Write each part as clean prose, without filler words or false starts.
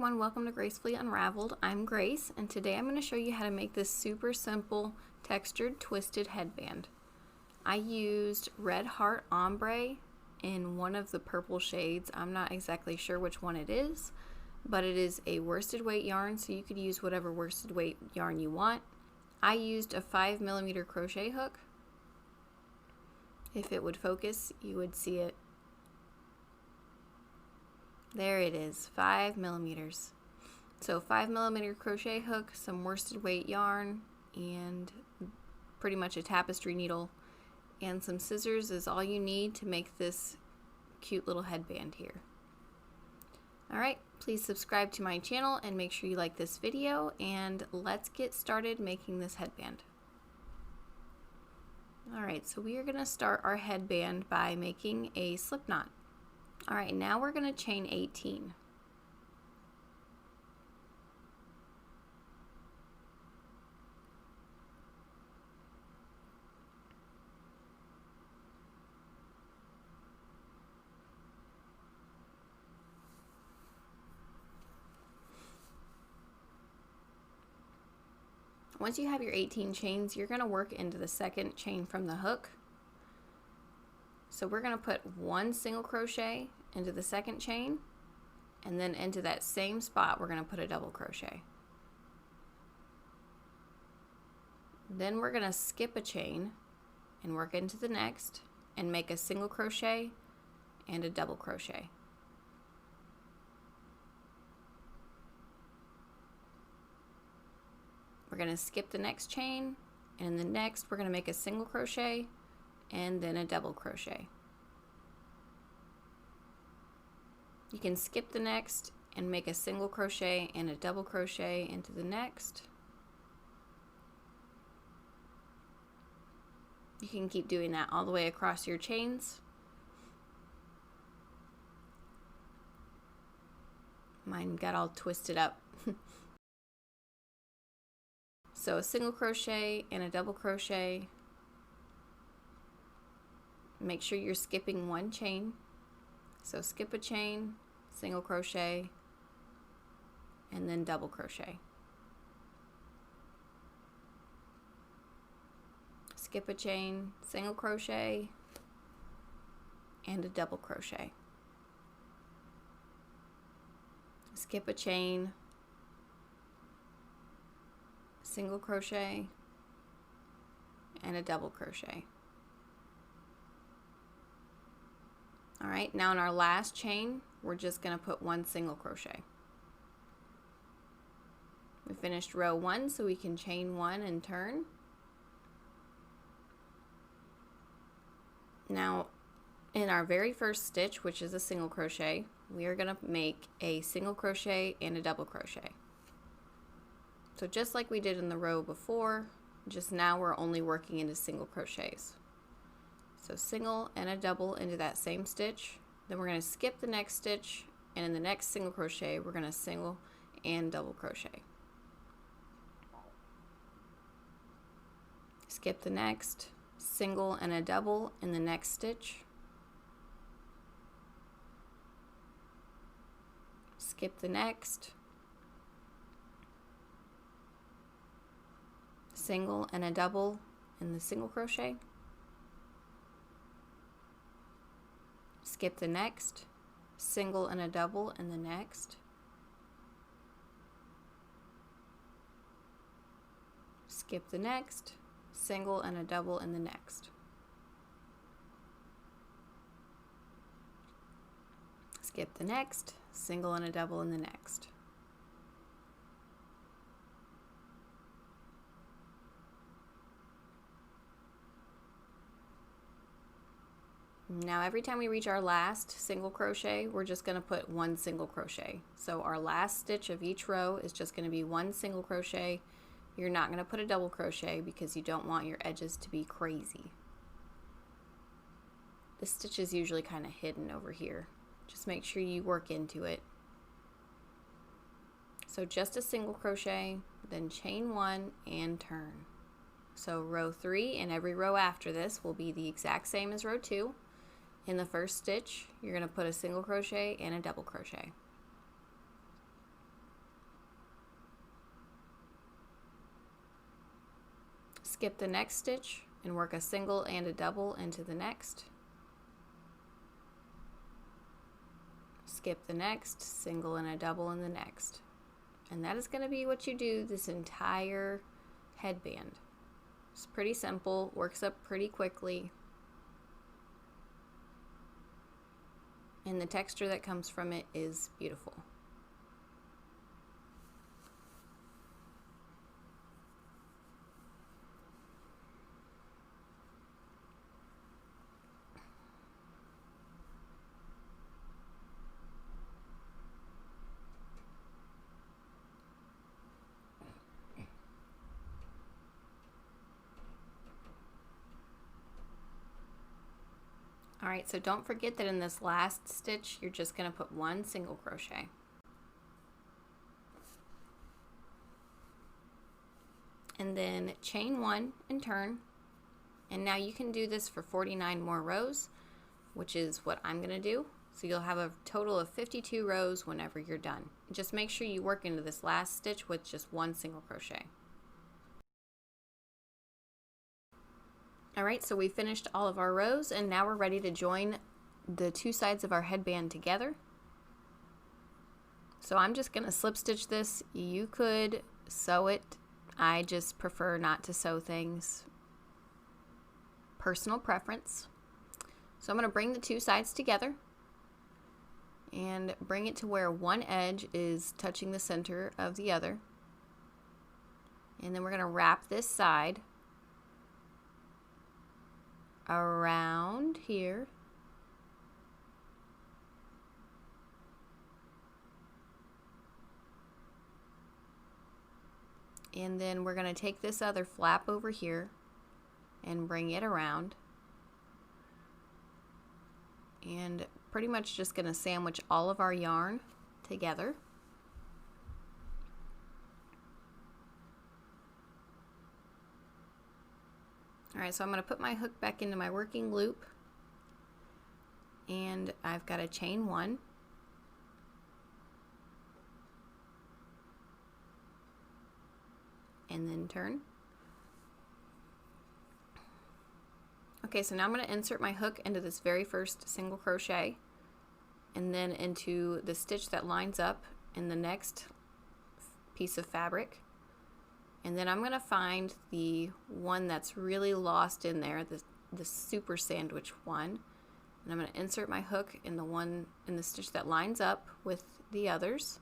everyone, welcome to Gracefully Unraveled. I'm Grace, and today I'm going to show you how to make this super simple textured twisted headband. I used red Heart Ombre in one of the purple shades. I'm not exactly sure which one it is, but it is a worsted weight yarn, so you could use whatever worsted weight yarn you want. I used a 5mm crochet hook. If it would focus, you would see it. There it is, 5mm. So 5mm crochet hook, some worsted weight yarn, and pretty much a tapestry needle, and some scissors is all you need to make this cute little headband here. Alright, please subscribe to my channel and make sure you like this video, and let's get started making this headband. Alright, so we are going to start our headband by making a slip knot. Alright, now we're going to chain 18. Once you have your 18 chains, you're going to work into the second chain from the hook. So we're going to put one single crochet into the second chain, and then into that same spot we're going to put a double crochet. Then we're going to skip a chain and work into the next and make a single crochet and a double crochet. We're going to skip the next chain, and in the next we're going to make a single crochet and then a double crochet. You can skip the next and make a single crochet and a double crochet into the next. You can keep doing that all the way across your chains. Mine got all twisted up. So a single crochet and a double crochet. Make sure you're skipping one chain. So skip a chain, single crochet, and then double crochet. Skip a chain, single crochet, and a double crochet. Skip a chain, single crochet, and a double crochet. Alright, now in our last chain, we're just going to put one single crochet. We finished row 1, so we can chain 1 and turn. Now, in our very first stitch, which is a single crochet, we are going to make a single crochet and a double crochet. So just like we did in the row before, just now we're only working into single crochets. So single and a double into that same stitch. Then we're going to skip the next stitch, and in the next single crochet we're going to single and double crochet. Skip the next, single and a double in the next stitch. Skip the next, single and a double in the single crochet. Skip the next, single and a double in the next. Skip the next, single and a double in the next. Skip the next, single and a double in the next. Now every time we reach our last single crochet, we're just going to put one single crochet. So our last stitch of each row is just going to be one single crochet. You're not going to put a double crochet because you don't want your edges to be crazy. The stitch is usually kind of hidden over here. Just make sure you work into it. So just a single crochet, then chain 1 and turn. So row 3 and every row after this will be the exact same as row 2. In the first stitch, you're going to put a single crochet and a double crochet. skip the next stitch and work a single and a double into the next. Skip the next, single and a double in the next. And that is going to be what you do this entire headband. It's pretty simple, works up pretty quickly. And the texture that comes from it is beautiful. Alright, so don't forget that in this last stitch, you're just going to put one single crochet. And then chain one and turn. And now you can do this for 49 more rows, which is what I'm going to do. So you'll have a total of 52 rows whenever you're done. Just make sure you work into this last stitch with just one single crochet. Alright, so we finished all of our rows and now we're ready to join the two sides of our headband together. So I'm just going to slip stitch this. You could sew it. I just prefer not to sew things. Personal preference. So I'm going to bring the two sides together and bring it to where one edge is touching the center of the other. And then we're going to wrap this side around here. And then we're going to take this other flap over here and bring it around. And pretty much just going to sandwich all of our yarn together. Alright, so I'm going to put my hook back into my working loop, and I've got a chain one, and then turn. Okay, so now I'm going to insert my hook into this very first single crochet, and then into the stitch that lines up in the next piece of fabric. And then I'm going to find the one that's really lost in there, the super sandwich one. And I'm going to insert my hook in the one in the stitch that lines up with the others.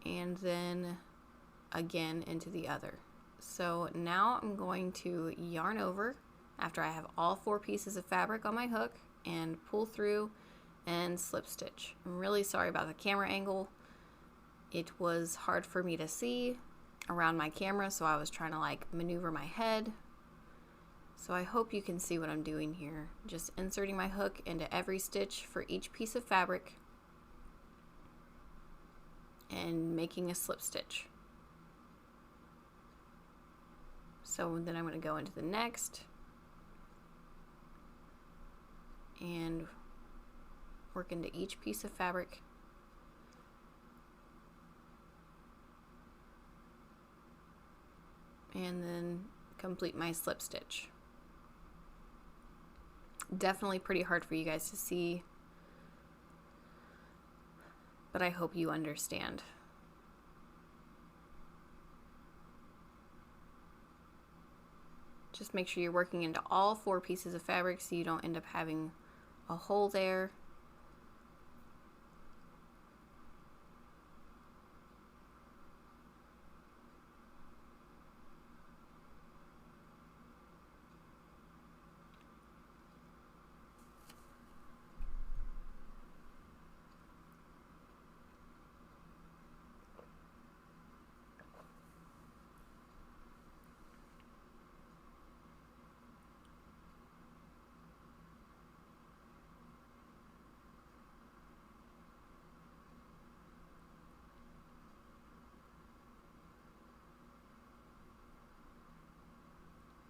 And then again into the other. So now I'm going to yarn over after I have all four pieces of fabric on my hook and pull through and slip stitch. I'm really sorry about the camera angle. It was hard for me to see around my camera, so I was trying to like maneuver my head. So I hope you can see what I'm doing here. Just inserting my hook into every stitch for each piece of fabric and making a slip stitch. So then I'm going to go into the next and work into each piece of fabric. And then complete my slip stitch. Definitely pretty hard for you guys to see, but I hope you understand. Just make sure you're working into all four pieces of fabric so you don't end up having a hole there.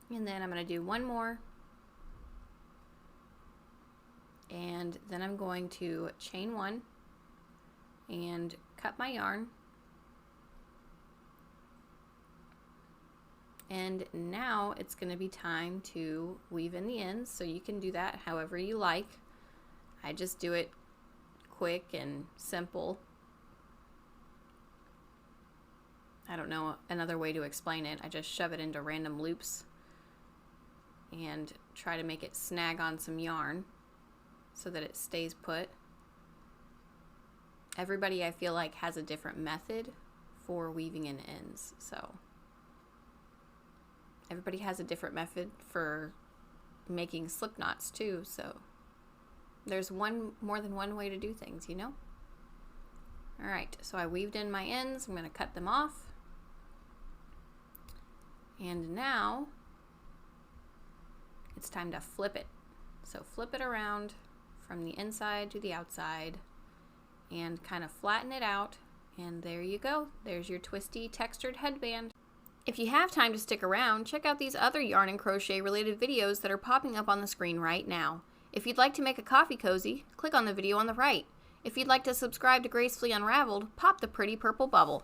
And then I'm going to do one more, and then I'm going to chain one and cut my yarn And now it's going to be time to weave in the ends, so you can do that however you like. I just do it quick and simple. I don't know another way to explain it. I just shove it into random loops and try to make it snag on some yarn so that it stays put. Everybody, I feel like, has a different method for weaving in ends. So everybody has a different method for making slip knots too. So there's more than one way to do things, you know? All right, so I weaved in my ends. I'm going to cut them off. And now it's time to flip it. So flip it around from the inside to the outside and kind of flatten it out. And there you go. There's your twisty textured headband. If you have time to stick around, check out these other yarn and crochet related videos that are popping up on the screen right now. If you'd like to make a coffee cozy, click on the video on the right. If you'd like to subscribe to Gracefully Unraveled, pop the pretty purple bubble.